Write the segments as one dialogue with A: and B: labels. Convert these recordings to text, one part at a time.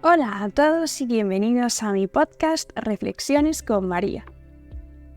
A: Hola a todos y bienvenidos a mi podcast Reflexiones con María.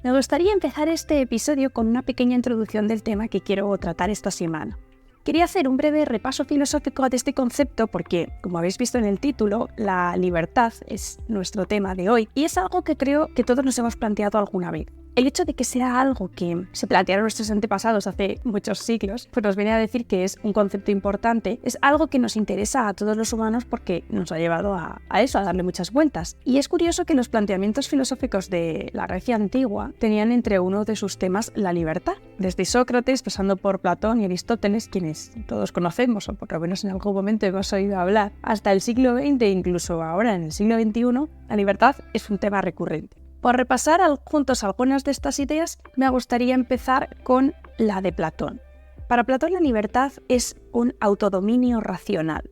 A: Me gustaría empezar este episodio con una pequeña introducción del tema que quiero tratar esta semana. Quería hacer un breve repaso filosófico de este concepto porque, como habéis visto en el título, la libertad es nuestro tema de hoy y es algo que creo que todos nos hemos planteado alguna vez. El hecho de que sea algo que se plantearon nuestros antepasados hace muchos siglos, pues nos viene a decir que es un concepto importante, es algo que nos interesa a todos los humanos porque nos ha llevado a darle muchas vueltas. Y es curioso que los planteamientos filosóficos de la Grecia antigua tenían entre uno de sus temas la libertad. Desde Sócrates, pasando por Platón y Aristóteles, quienes todos conocemos o por lo menos en algún momento hemos oído hablar, hasta el siglo XX e incluso ahora en el siglo XXI, la libertad es un tema recurrente. Por repasar juntos algunas de estas ideas, me gustaría empezar con la de Platón. Para Platón la libertad es un autodominio racional,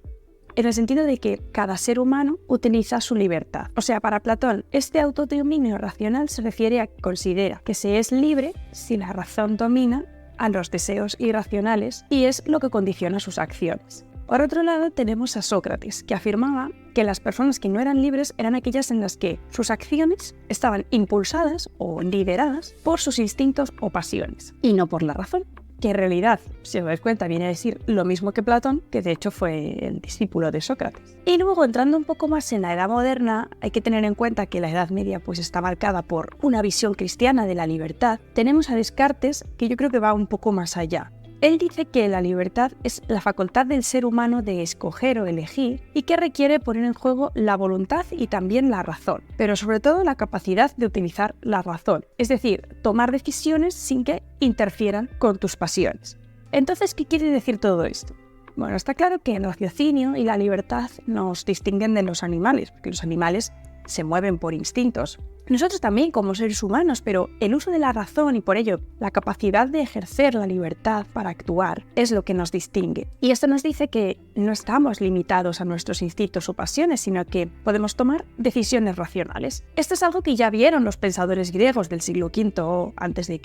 A: en el sentido de que cada ser humano utiliza su libertad. O sea, para Platón, este autodominio racional se refiere a que considera que se es libre si la razón domina a los deseos irracionales y es lo que condiciona sus acciones. Por otro lado, tenemos a Sócrates, que afirmaba que las personas que no eran libres eran aquellas en las que sus acciones estaban impulsadas o lideradas por sus instintos o pasiones, y no por la razón, que en realidad, si os dais cuenta, viene a decir lo mismo que Platón, que de hecho fue el discípulo de Sócrates. Y luego, entrando un poco más en la Edad Moderna, hay que tener en cuenta que la Edad Media pues está marcada por una visión cristiana de la libertad. Tenemos a Descartes, que yo creo que va un poco más allá. Él dice que la libertad es la facultad del ser humano de escoger o elegir y que requiere poner en juego la voluntad y también la razón, pero sobre todo la capacidad de utilizar la razón, es decir, tomar decisiones sin que interfieran con tus pasiones. Entonces, ¿qué quiere decir todo esto? Bueno, está claro que el raciocinio y la libertad nos distinguen de los animales, porque los animales se mueven por instintos. Nosotros también como seres humanos, pero el uso de la razón y por ello la capacidad de ejercer la libertad para actuar es lo que nos distingue. Y esto nos dice que no estamos limitados a nuestros instintos o pasiones, sino que podemos tomar decisiones racionales. Esto es algo que ya vieron los pensadores griegos del siglo V a.C.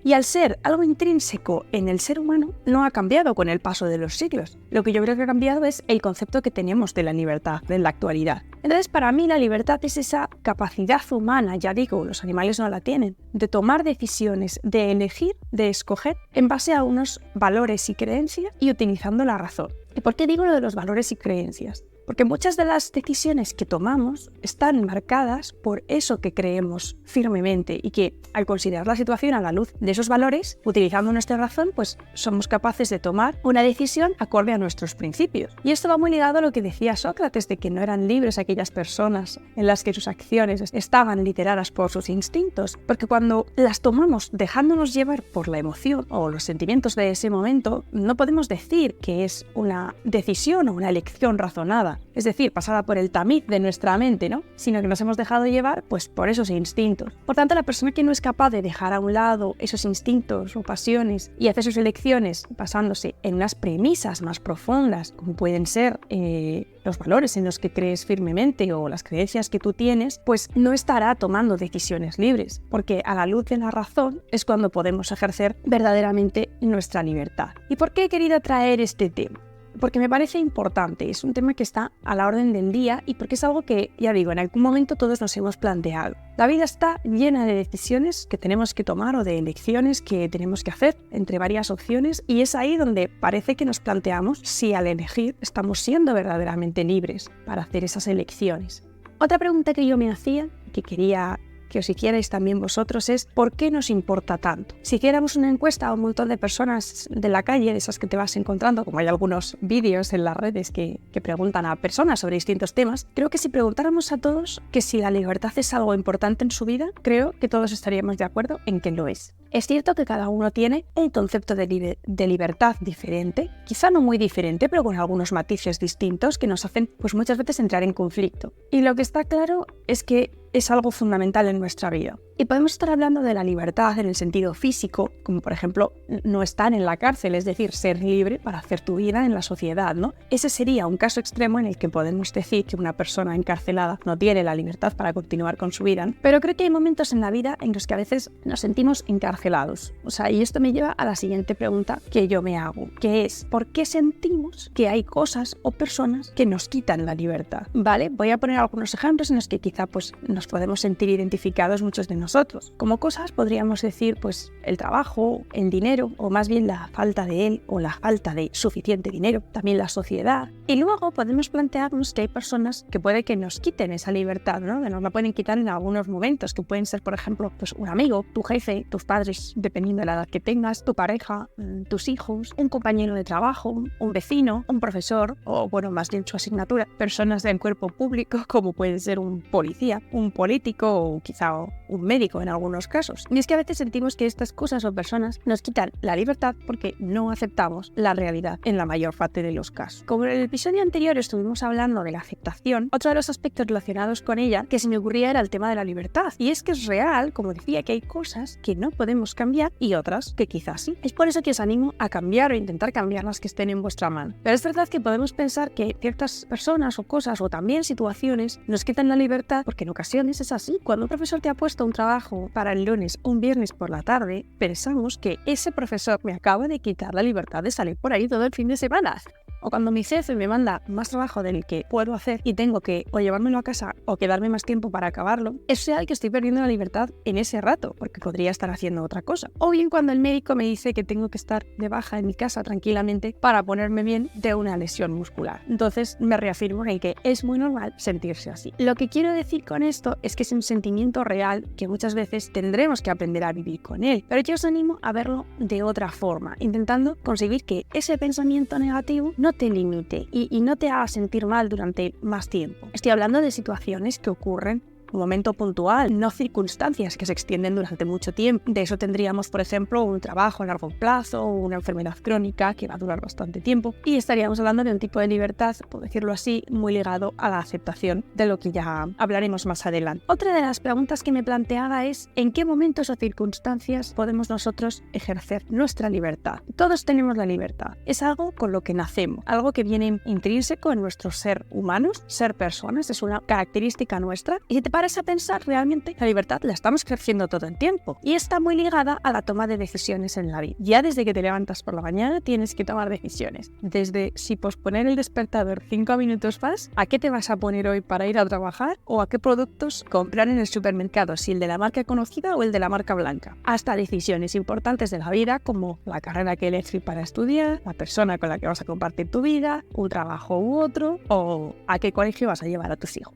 A: y al ser algo intrínseco en el ser humano no ha cambiado con el paso de los siglos. Lo que yo creo que ha cambiado es el concepto que tenemos de la libertad en la actualidad. Entonces, para mí la libertad es esa capacidad humana, ya digo, los animales no la tienen, de tomar decisiones, de elegir, de escoger en base a unos valores y creencias y utilizando la razón. ¿Y por qué digo lo de los valores y creencias? Porque muchas de las decisiones que tomamos están marcadas por eso que creemos firmemente y que al considerar la situación a la luz de esos valores, utilizando nuestra razón, pues somos capaces de tomar una decisión acorde a nuestros principios. Y esto va muy ligado a lo que decía Sócrates, de que no eran libres aquellas personas en las que sus acciones estaban lideradas por sus instintos, porque cuando las tomamos dejándonos llevar por la emoción o los sentimientos de ese momento, no podemos decir que es una decisión o una elección razonada. Es decir, pasada por el tamiz de nuestra mente, ¿no? Sino que nos hemos dejado llevar pues, por esos instintos. Por tanto, la persona que no es capaz de dejar a un lado esos instintos o pasiones y hacer sus elecciones basándose en unas premisas más profundas, como pueden ser los valores en los que crees firmemente o las creencias que tú tienes, pues no estará tomando decisiones libres, porque a la luz de la razón es cuando podemos ejercer verdaderamente nuestra libertad. ¿Y por qué he querido traer este tema? Porque me parece importante, es un tema que está a la orden del día y porque es algo que, ya digo, en algún momento todos nos hemos planteado. La vida está llena de decisiones que tenemos que tomar o de elecciones que tenemos que hacer entre varias opciones y es ahí donde parece que nos planteamos si al elegir estamos siendo verdaderamente libres para hacer esas elecciones. Otra pregunta que yo me hacía, que quería que os hicierais también vosotros, es ¿por qué nos importa tanto? Si hiciéramos una encuesta a un montón de personas de la calle, de esas que te vas encontrando, como hay algunos vídeos en las redes que preguntan a personas sobre distintos temas, creo que si preguntáramos a todos que si la libertad es algo importante en su vida, creo que todos estaríamos de acuerdo en que lo es. Es cierto que cada uno tiene un concepto de libertad diferente, quizá no muy diferente, pero con algunos matices distintos que nos hacen pues muchas veces entrar en conflicto. Y lo que está claro es que es algo fundamental en nuestra vida. Y podemos estar hablando de la libertad en el sentido físico, como por ejemplo no estar en la cárcel, es decir, ser libre para hacer tu vida en la sociedad, ¿no? Ese sería un caso extremo en el que podemos decir que una persona encarcelada no tiene la libertad para continuar con su vida, pero creo que hay momentos en la vida en los que a veces nos sentimos encarcelados. O sea, y esto me lleva a la siguiente pregunta que yo me hago, que es ¿por qué sentimos que hay cosas o personas que nos quitan la libertad? Vale, voy a poner algunos ejemplos en los que quizá pues nos podemos sentir identificados muchos de nosotros. Como cosas podríamos decir pues el trabajo, el dinero, o más bien la falta de él o la falta de suficiente dinero, también la sociedad. Y luego podemos plantearnos que hay personas que puede que nos quiten esa libertad, ¿no? Que nos la pueden quitar en algunos momentos, que pueden ser, por ejemplo, pues un amigo, tu jefe, tus padres, dependiendo de la edad que tengas, tu pareja, tus hijos, un compañero de trabajo, un vecino, un profesor, o bueno, más bien su asignatura, personas del cuerpo público, como puede ser un policía, un político o quizá un médico en algunos casos. Y es que a veces sentimos que estas cosas o personas nos quitan la libertad porque no aceptamos la realidad en la mayor parte de los casos. Como en el episodio anterior estuvimos hablando de la aceptación, otro de los aspectos relacionados con ella que se me ocurría era el tema de la libertad. Y es que es real, como decía, que hay cosas que no podemos cambiar y otras que quizás sí. Es por eso que os animo a cambiar o intentar cambiar las que estén en vuestra mano. Pero es verdad que podemos pensar que ciertas personas o cosas o también situaciones nos quitan la libertad porque en ocasiones es así. Cuando un profesor te ha puesto un trabajo para el lunes o un viernes por la tarde, pensamos que ese profesor me acaba de quitar la libertad de salir por ahí todo el fin de semana. O cuando mi jefe me manda más trabajo del que puedo hacer y tengo que o llevármelo a casa o quedarme más tiempo para acabarlo, es real que estoy perdiendo la libertad en ese rato, porque podría estar haciendo otra cosa. O bien cuando el médico me dice que tengo que estar de baja en mi casa tranquilamente para ponerme bien de una lesión muscular. Entonces me reafirmo en que es muy normal sentirse así. Lo que quiero decir con esto es que es un sentimiento real que muchas veces tendremos que aprender a vivir con él. Pero yo os animo a verlo de otra forma, intentando conseguir que ese pensamiento negativo no te limite y no te haga sentir mal durante más tiempo. Estoy hablando de situaciones que ocurren un momento puntual, no circunstancias que se extienden durante mucho tiempo. De eso tendríamos, por ejemplo, un trabajo a largo plazo o una enfermedad crónica que va a durar bastante tiempo. Y estaríamos hablando de un tipo de libertad, por decirlo así, muy ligado a la aceptación, de lo que ya hablaremos más adelante. Otra de las preguntas que me planteaba es ¿en qué momentos o circunstancias podemos nosotros ejercer nuestra libertad? Todos tenemos la libertad. Es algo con lo que nacemos, algo que viene intrínseco en nuestro ser humanos, ser personas, es una característica nuestra. Y si te paras a pensar, realmente la libertad la estamos ejerciendo todo el tiempo y está muy ligada a la toma de decisiones en la vida. Ya desde que te levantas por la mañana tienes que tomar decisiones, desde si posponer el despertador 5 minutos más, a qué te vas a poner hoy para ir a trabajar o a qué productos comprar en el supermercado, si el de la marca conocida o el de la marca blanca, hasta decisiones importantes de la vida como la carrera que elegir para estudiar, la persona con la que vas a compartir tu vida, un trabajo u otro, o a qué colegio vas a llevar a tus hijos.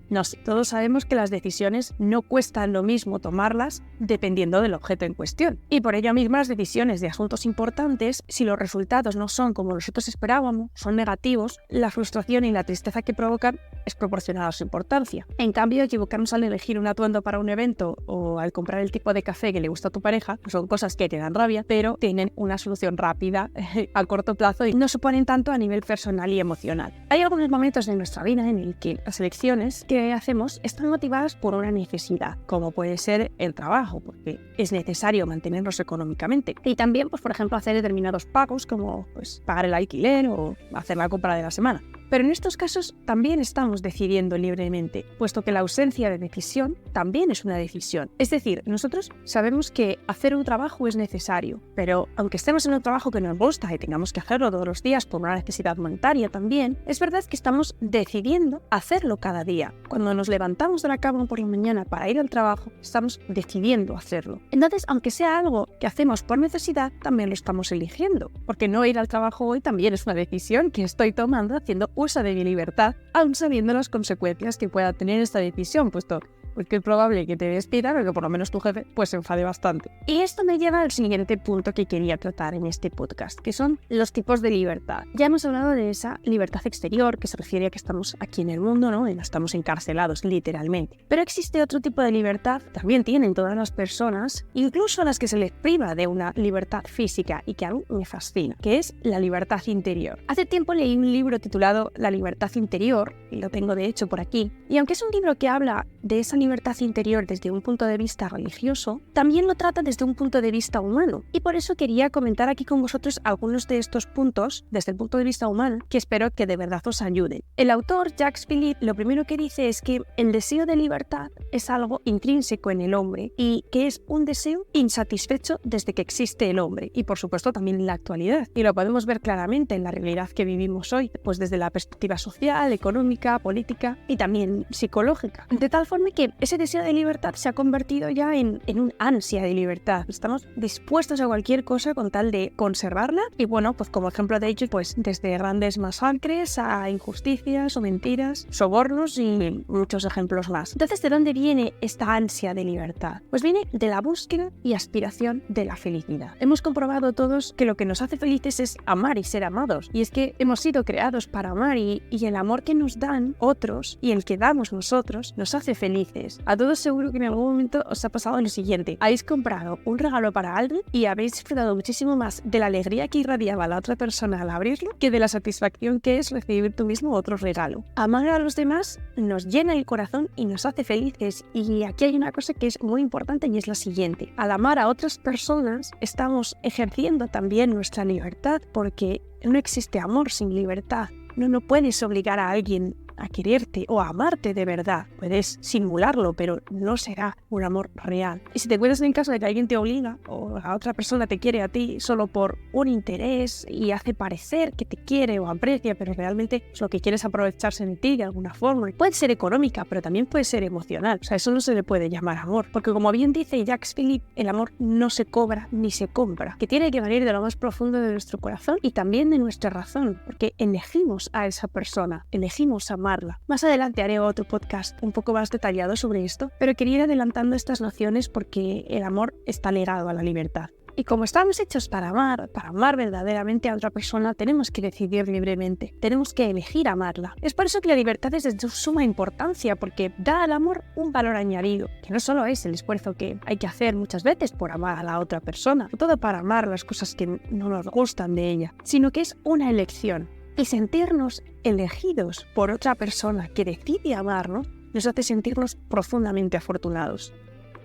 A: No sé, todos sabemos que las decisiones no cuestan lo mismo tomarlas dependiendo del objeto en cuestión. Y por ello mismo las decisiones de asuntos importantes, si los resultados no son como nosotros esperábamos, son negativos, la frustración y la tristeza que provocan es proporcional a su importancia. En cambio, equivocarnos al elegir un atuendo para un evento o al comprar el tipo de café que le gusta a tu pareja, pues son cosas que te dan rabia, pero tienen una solución rápida a corto plazo y no suponen tanto a nivel personal y emocional. Hay algunos momentos de nuestra vida en el que las elecciones que hacemos están motivadas por una necesidad, como puede ser el trabajo, porque es necesario mantenernos económicamente. Y también, pues, por ejemplo, hacer determinados pagos, como pues, pagar el alquiler o hacer la compra de la semana. Pero en estos casos también estamos decidiendo libremente, puesto que la ausencia de decisión también es una decisión. Es decir, nosotros sabemos que hacer un trabajo es necesario, pero aunque estemos en un trabajo que nos gusta y tengamos que hacerlo todos los días por una necesidad monetaria también, es verdad que estamos decidiendo hacerlo cada día. Cuando nos levantamos de la cama por la mañana para ir al trabajo, estamos decidiendo hacerlo. Entonces, aunque sea algo que hacemos por necesidad, también lo estamos eligiendo, porque no ir al trabajo hoy también es una decisión que estoy tomando haciendo uso de mi libertad, aun sabiendo las consecuencias que pueda tener esta decisión, puesto porque es probable que te despidan o que por lo menos tu jefe pues se enfade bastante. Y esto me lleva al siguiente punto que quería tratar en este podcast, que son los tipos de libertad. Ya hemos hablado de esa libertad exterior, que se refiere a que estamos aquí en el mundo, ¿no? Y no estamos encarcelados literalmente. Pero existe otro tipo de libertad, también tienen todas las personas, incluso a las que se les priva de una libertad física y que a mí me fascina, que es la libertad interior. Hace tiempo leí un libro titulado La libertad interior, y lo tengo de hecho por aquí, y aunque es un libro que habla de esa libertad interior desde un punto de vista religioso, también lo trata desde un punto de vista humano. Y por eso quería comentar aquí con vosotros algunos de estos puntos desde el punto de vista humano que espero que de verdad os ayuden. El autor Jacques Philippe lo primero que dice es que el deseo de libertad es algo intrínseco en el hombre y que es un deseo insatisfecho desde que existe el hombre y por supuesto también en la actualidad. Y lo podemos ver claramente en la realidad que vivimos hoy, pues desde la perspectiva social, económica, política y también psicológica. De tal forma que ese deseo de libertad se ha convertido ya en un ansia de libertad. Estamos dispuestos a cualquier cosa con tal de conservarla y bueno, pues como ejemplo de ello, pues desde grandes masacres a injusticias o mentiras, sobornos y muchos ejemplos más. Entonces, ¿de dónde viene esta ansia de libertad? Pues viene de la búsqueda y aspiración de la felicidad. Hemos comprobado todos que lo que nos hace felices es amar y ser amados. Y es que hemos sido creados para amar y el amor que nos dan otros y el que damos nosotros nos hace felices. A todos seguro que en algún momento os ha pasado lo siguiente. Habéis comprado un regalo para alguien y habéis disfrutado muchísimo más de la alegría que irradiaba la otra persona al abrirlo que de la satisfacción que es recibir tú mismo otro regalo. Amar a los demás nos llena el corazón y nos hace felices. Y aquí hay una cosa que es muy importante y es la siguiente. Al amar a otras personas estamos ejerciendo también nuestra libertad porque no existe amor sin libertad. No puedes obligar a alguien a quererte o a amarte de verdad. Puedes simularlo, pero no será un amor real. Y si te encuentras en caso de que alguien te obliga o a otra persona te quiere a ti solo por un interés y hace parecer que te quiere o aprecia, pero realmente lo que quiere es aprovecharse de ti de alguna forma. Puede ser económica, pero también puede ser emocional. O sea, eso no se le puede llamar amor. Porque como bien dice Jacques Philippe, el amor no se cobra ni se compra. Que tiene que venir de lo más profundo de nuestro corazón y también de nuestra razón. Porque elegimos a esa persona, elegimos amarla. Más adelante haré otro podcast un poco más detallado sobre esto, pero quería ir adelantando estas nociones porque el amor está ligado a la libertad. Y como estamos hechos para amar verdaderamente a otra persona, tenemos que decidir libremente, tenemos que elegir amarla. Es por eso que la libertad es de suma importancia, porque da al amor un valor añadido, que no solo es el esfuerzo que hay que hacer muchas veces por amar a la otra persona, no todo para amar las cosas que no nos gustan de ella, sino que es una elección. Y sentirnos elegidos por otra persona que decide amarnos nos hace sentirnos profundamente afortunados.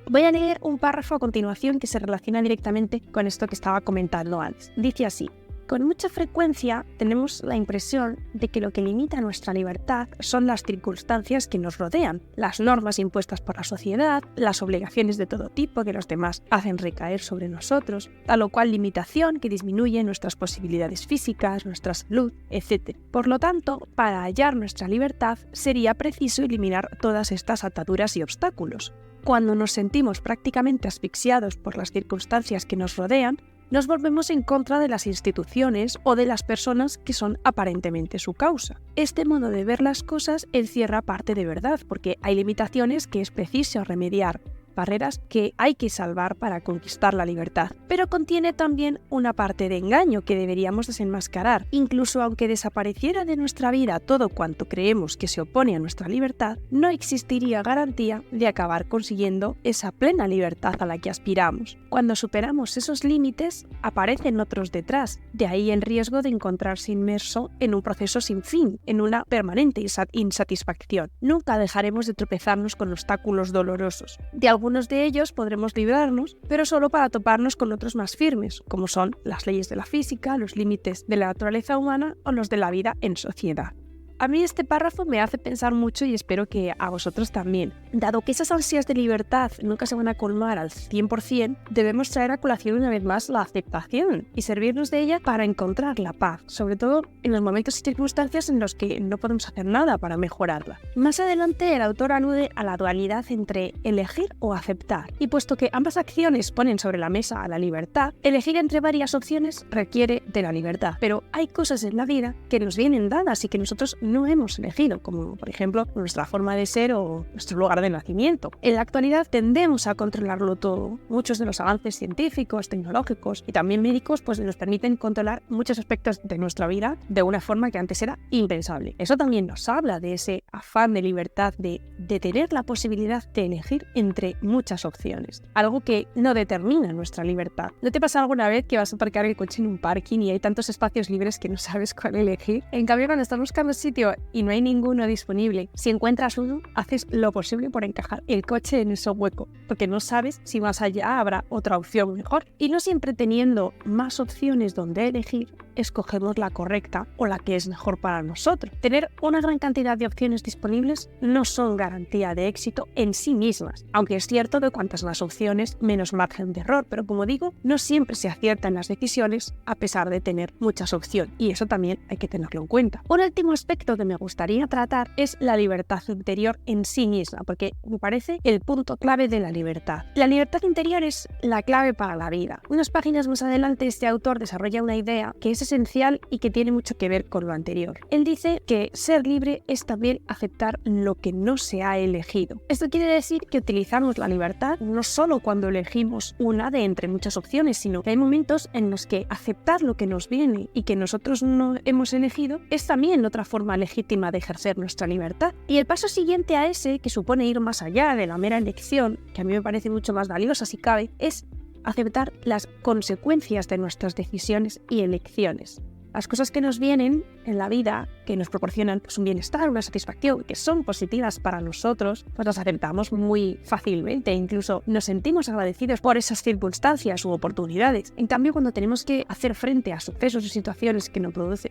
A: Voy a leer un párrafo a continuación que se relaciona directamente con esto que estaba comentando antes. Dice así: con mucha frecuencia tenemos la impresión de que lo que limita nuestra libertad son las circunstancias que nos rodean, las normas impuestas por la sociedad, las obligaciones de todo tipo que los demás hacen recaer sobre nosotros, tal o cual limitación que disminuye nuestras posibilidades físicas, nuestra salud, etc. Por lo tanto, para hallar nuestra libertad sería preciso eliminar todas estas ataduras y obstáculos. Cuando nos sentimos prácticamente asfixiados por las circunstancias que nos rodean, nos volvemos en contra de las instituciones o de las personas que son aparentemente su causa. Este modo de ver las cosas encierra parte de verdad, porque hay limitaciones que es preciso remediar, barreras que hay que salvar para conquistar la libertad. Pero contiene también una parte de engaño que deberíamos desenmascarar. Incluso aunque desapareciera de nuestra vida todo cuanto creemos que se opone a nuestra libertad, no existiría garantía de acabar consiguiendo esa plena libertad a la que aspiramos. Cuando superamos esos límites, aparecen otros detrás. De ahí el riesgo de encontrarse inmerso en un proceso sin fin, en una permanente insatisfacción. Nunca dejaremos de tropezarnos con obstáculos dolorosos. De algunos de ellos podremos librarnos, pero solo para toparnos con otros más firmes, como son las leyes de la física, los límites de la naturaleza humana o los de la vida en sociedad. A mí este párrafo me hace pensar mucho y espero que a vosotros también. Dado que esas ansias de libertad nunca se van a colmar al 100%, debemos traer a colación una vez más la aceptación y servirnos de ella para encontrar la paz, sobre todo en los momentos y circunstancias en los que no podemos hacer nada para mejorarla. Más adelante el autor alude a la dualidad entre elegir o aceptar, y puesto que ambas acciones ponen sobre la mesa a la libertad, elegir entre varias opciones requiere de la libertad. Pero hay cosas en la vida que nos vienen dadas y que nosotros no hemos elegido, como por ejemplo nuestra forma de ser o nuestro lugar de nacimiento. En la actualidad tendemos a controlarlo todo. Muchos de los avances científicos, tecnológicos y también médicos pues nos permiten controlar muchos aspectos de nuestra vida de una forma que antes era impensable. Eso también nos habla de ese afán de libertad, de tener la posibilidad de elegir entre muchas opciones, algo que no determina nuestra libertad. ¿No te pasa alguna vez que vas a aparcar el coche en un parking y hay tantos espacios libres que no sabes cuál elegir? En cambio, cuando estás buscando sitio sitio y no hay ninguno disponible, si encuentras uno, haces lo posible por encajar el coche en ese hueco, porque no sabes si más allá habrá otra opción mejor. Y no siempre teniendo más opciones donde elegir, escogemos la correcta o la que es mejor para nosotros. Tener una gran cantidad de opciones disponibles no son garantía de éxito en sí mismas, aunque es cierto que cuantas más opciones, menos margen de error, pero como digo, no siempre se acierta en las decisiones a pesar de tener muchas opciones, y eso también hay que tenerlo en cuenta. Un último aspecto que me gustaría tratar es la libertad interior en sí misma, porque me parece el punto clave de la libertad. La libertad interior es la clave para la vida. Unas páginas más adelante este autor desarrolla una idea que es esencial y que tiene mucho que ver con lo anterior. Él dice que ser libre es también aceptar lo que no se ha elegido. Esto quiere decir que utilizamos la libertad no solo cuando elegimos una de entre muchas opciones, sino que hay momentos en los que aceptar lo que nos viene y que nosotros no hemos elegido es también otra forma legítima de ejercer nuestra libertad. Y el paso siguiente a ese, que supone ir más allá de la mera elección, que a mí me parece mucho más valiosa si cabe, es aceptar las consecuencias de nuestras decisiones y elecciones. Las cosas que nos vienen en la vida, que nos proporcionan un bienestar, una satisfacción, que son positivas para nosotros, pues las aceptamos muy fácilmente. Incluso nos sentimos agradecidos por esas circunstancias u oportunidades. En cambio, cuando tenemos que hacer frente a sucesos y situaciones que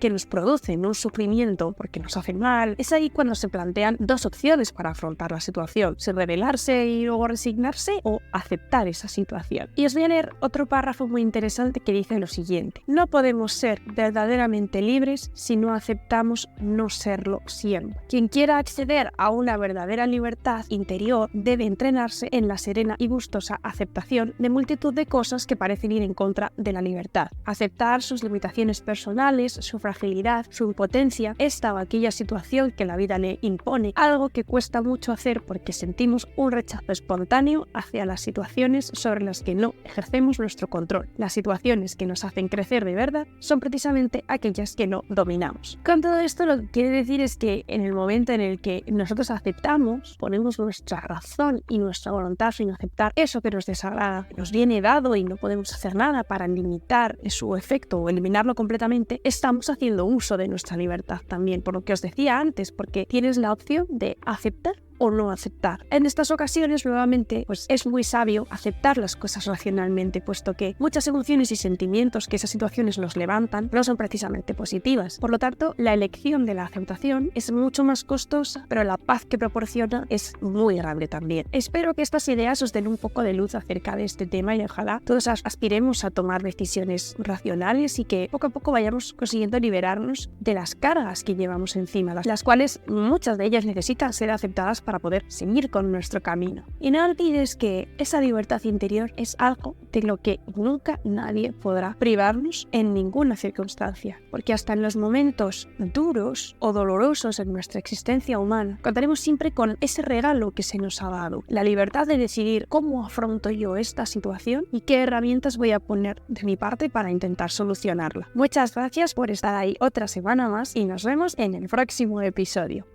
A: nos producen un sufrimiento porque nos hacen mal, es ahí cuando se plantean dos opciones para afrontar la situación: si rebelarse y luego resignarse, o aceptar esa situación. Y os voy a leer otro párrafo muy interesante que dice lo siguiente: no podemos ser verdaderamente libres si no aceptamos no serlo siempre. Quien quiera acceder a una verdadera libertad interior debe entrenarse en la serena y gustosa aceptación de multitud de cosas que parecen ir en contra de la libertad. Aceptar sus limitaciones personales, su fragilidad, su impotencia, esta o aquella situación que la vida le impone, algo que cuesta mucho hacer porque sentimos un rechazo espontáneo hacia las situaciones sobre las que no ejercemos nuestro control. Las situaciones que nos hacen crecer de verdad son precisamente aquellas que no dominamos. Con todo esto, lo que quiere decir es que en el momento en el que nosotros aceptamos, ponemos nuestra razón y nuestra voluntad en aceptar eso que nos desagrada, que nos viene dado y no podemos hacer nada para limitar su efecto o eliminarlo completamente, estamos haciendo uso de nuestra libertad también, por lo que os decía antes, porque tienes la opción de aceptar o no aceptar. En estas ocasiones, nuevamente, pues es muy sabio aceptar las cosas racionalmente, puesto que muchas emociones y sentimientos que esas situaciones nos levantan no son precisamente positivas. Por lo tanto, la elección de la aceptación es mucho más costosa, pero la paz que proporciona es muy grande también. Espero que estas ideas os den un poco de luz acerca de este tema y ojalá todos aspiremos a tomar decisiones racionales y que poco a poco vayamos consiguiendo liberarnos de las cargas que llevamos encima, las cuales muchas de ellas necesitan ser aceptadas para poder seguir con nuestro camino. Y no olvides que esa libertad interior es algo de lo que nunca nadie podrá privarnos en ninguna circunstancia, porque hasta en los momentos duros o dolorosos en nuestra existencia humana, contaremos siempre con ese regalo que se nos ha dado, la libertad de decidir cómo afronto yo esta situación y qué herramientas voy a poner de mi parte para intentar solucionarla. Muchas gracias por estar ahí otra semana más y nos vemos en el próximo episodio.